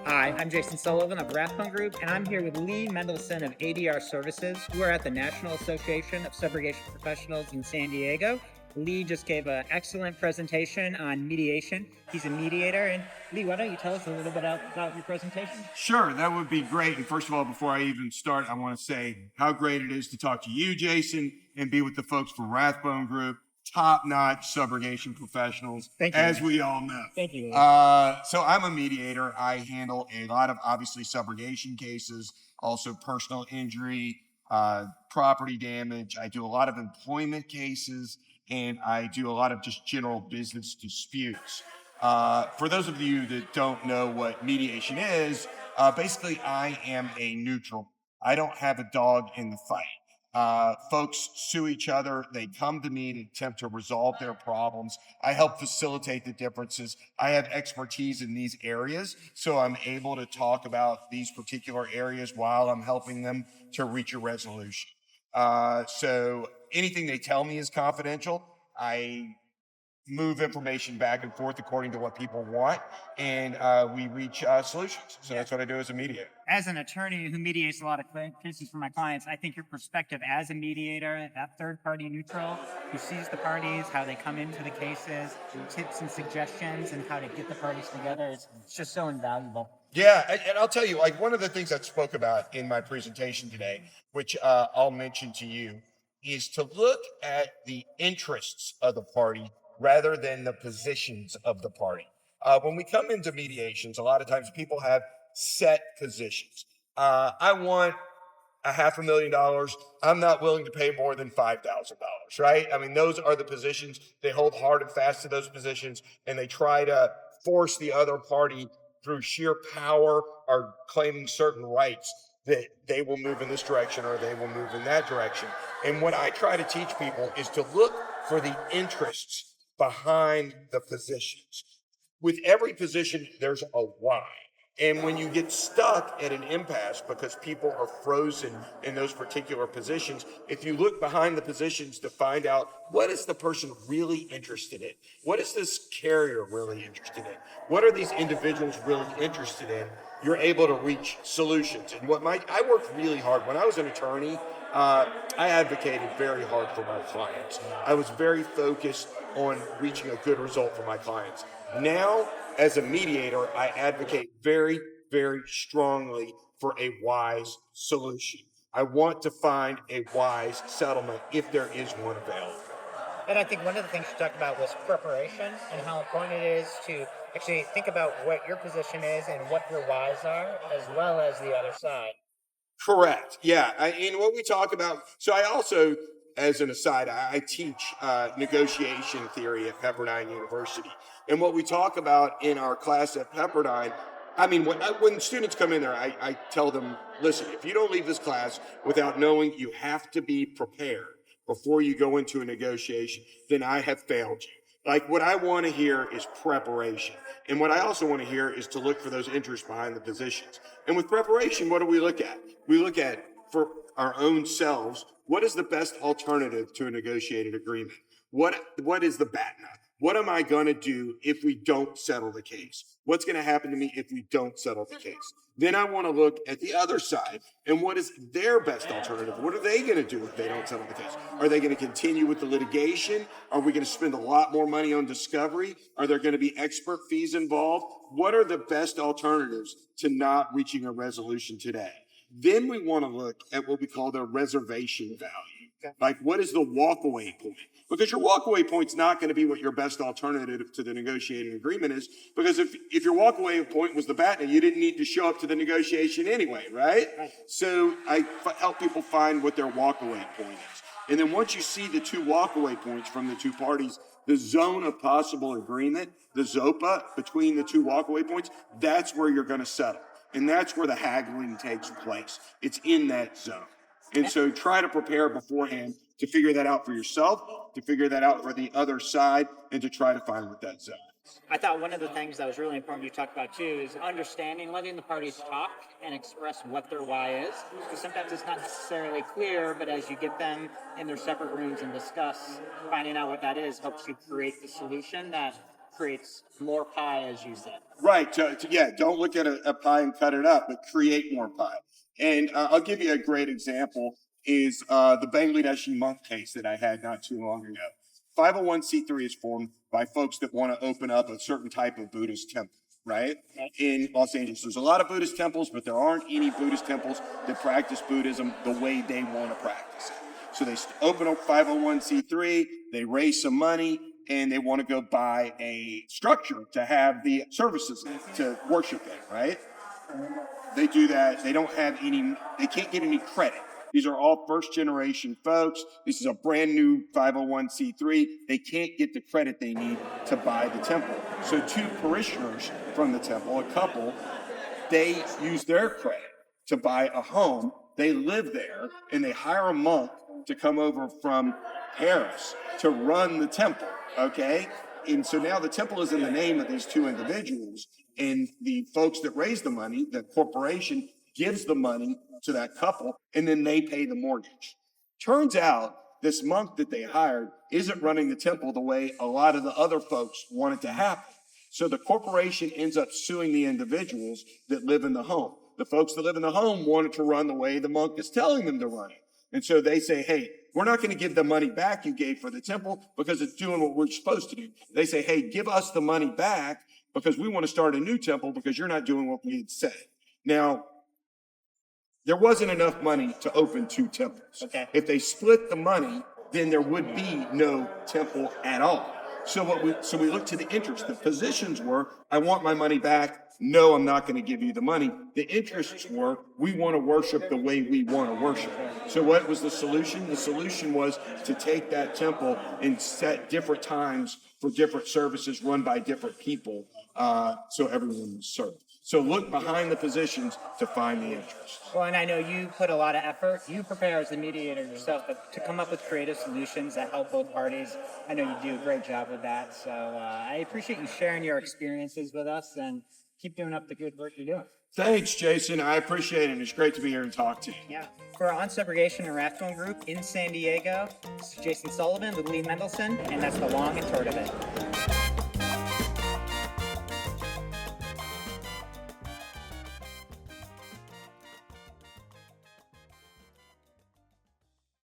Hi, I'm Jason Sullivan of Rathbone Group, and I'm here with Lee Mendelson of ADR Services. We're at the National Association of Subrogation Professionals in San Diego. Lee just gave an excellent presentation on mediation. He's a mediator. And Lee, why don't you tell us a little bit about your presentation? Sure, that would be great. And first of all, before I even start, I want to say how great it is to talk to you, Jason, and be with the folks from Rathbone Group, top-notch subrogation professionals, Thank you, as Lee. we all know. Thank you, Lee. So I'm a mediator. I handle a lot of, obviously, subrogation cases, also personal injury, property damage. I do a lot of employment cases, and I do a lot of just general business disputes. For those of you that don't know what mediation is, basically I am a neutral. I don't have a dog in the fight. Folks sue each other. They come to me to attempt to resolve their problems. I help facilitate the differences. I have expertise in these areas, so I'm able to talk about these particular areas while I'm helping them to reach a resolution. So anything they tell me is confidential. I move information back and forth according to what people want, and we reach solutions. So that's what I do as a mediator. As an attorney who mediates a lot of cases for my clients, I think your perspective as a mediator, that third-party neutral who sees the parties, how they come into the cases, tips and suggestions, and how to get the parties together, it's just so invaluable. Yeah, and I'll tell you, like one of the things I spoke about in my presentation today, which I'll mention to you, is to look at the interests of the party rather than the positions of the party. When we come into mediations, a lot of times people have set positions. I want $500,000. I'm not willing to pay more than $5,000, right? I mean, those are the positions. They hold hard and fast to those positions, and they try to force the other party through sheer power or claiming certain rights that they will move in this direction or they will move in that direction. And what I try to teach people is to look for the interests behind the positions. With every position, there's a why. And when you get stuck at an impasse because people are frozen in those particular positions, if you look behind the positions to find out what is the person really interested in? What is this carrier really interested in? What are these individuals really interested in? You're able to reach solutions. And I worked really hard. When I was an attorney, I advocated very hard for my clients. I was very focused on reaching a good result for my clients. Now, as a mediator, I advocate very, very strongly for a wise solution. I want to find a wise settlement if there is one available. And I think one of the things you talked about was preparation and how important it is to actually think about what your position is and what your whys are, as well as the other side. Correct. Yeah. And what we talk about, so I also, as an aside, I teach negotiation theory at Pepperdine University. And what we talk about in our class at Pepperdine, I mean, when students come in there, I tell them, listen, if you don't leave this class without knowing you have to be prepared before you go into a negotiation, then I have failed you. Like what I want to hear is preparation. And what I also want to hear is to look for those interests behind the positions. And with preparation, what do we look at? We look at, for our own selves, what is the best alternative to a negotiated agreement? What is the bat nut? What am I going to do if we don't settle the case? What's going to happen to me if we don't settle the case? Then I want to look at the other side and what is their best alternative? What are they going to do if they don't settle the case? Are they going to continue with the litigation? Are we going to spend a lot more money on discovery? Are there going to be expert fees involved? What are the best alternatives to not reaching a resolution today? Then we want to look at what we call the reservation value. Like, what is the walkaway point? Because your walkaway point's not going to be what your best alternative to the negotiating agreement is. Because if your walkaway point was the BATNA, you didn't need to show up to the negotiation anyway, right? So I help people find what their walkaway point is. And then once you see the two walkaway points from the two parties, the zone of possible agreement, the ZOPA between the two walkaway points, that's where you're going to settle. And that's where the haggling takes place. It's in that zone. And so try to prepare beforehand to figure that out for yourself, to figure that out for the other side, and to try to find what that zone is. I thought one of the things that was really important you talked about too is understanding, letting the parties talk and express what their why is. Because sometimes it's not necessarily clear, but as you get them in their separate rooms and discuss, finding out what that is helps you create the solution that creates more pie, as you said. Right. Yeah, don't look at a pie and cut it up, but create more pie. And I'll give you a great example is the Bangladeshi monk case that I had not too long ago. 501c3 is formed by folks that want to open up a certain type of Buddhist temple, right? In Los Angeles. There's a lot of Buddhist temples, but there aren't any Buddhist temples that practice Buddhism the way they want to practice it. So they open up 501c3, they raise some money, and they want to go buy a structure to have the services to worship in, right? They do that. They can't get any credit. These are all first generation folks. This is a brand new 501c3. They can't get the credit they need to buy the temple. So two parishioners from the temple, a couple, they use their credit to buy a home. They live there and they hire a monk to come over from Paris to run the temple, okay? And so now the temple is in the name of these two individuals, and the folks that raise the money, the corporation, gives the money to that couple, and then they pay the mortgage. Turns out this monk that they hired isn't running the temple the way a lot of the other folks want it to happen. So the corporation ends up suing the individuals that live in the home. The folks that live in the home wanted to run the way the monk is telling them to run it. And so they say, hey, we're not going to give the money back you gave for the temple because it's doing what we're supposed to do. They say, hey, give us the money back because we want to start a new temple because you're not doing what we had said. Now, there wasn't enough money to open two temples. Okay. If they split the money, then there would be no temple at all. So we looked to the interest. The positions were, I want my money back. No, I'm not going to give you the money. The interests were, we want to worship the way we want to worship. So what was the solution? The solution was to take that temple and set different times for different services run by different people, so everyone was served. So look behind the positions to find the interest. Well, and I know you put a lot of effort. You prepare as a mediator yourself, but to come up with creative solutions that help both parties. I know you do a great job with that. So I appreciate you sharing your experiences with us, and keep doing up the good work you're doing. Thanks, Jason. I appreciate it. It's great to be here and talk to you. Yeah. For On Subrogation and Rathbone Group in San Diego, this is Jason Sullivan with Lee Mendelson, and that's the long and short of it.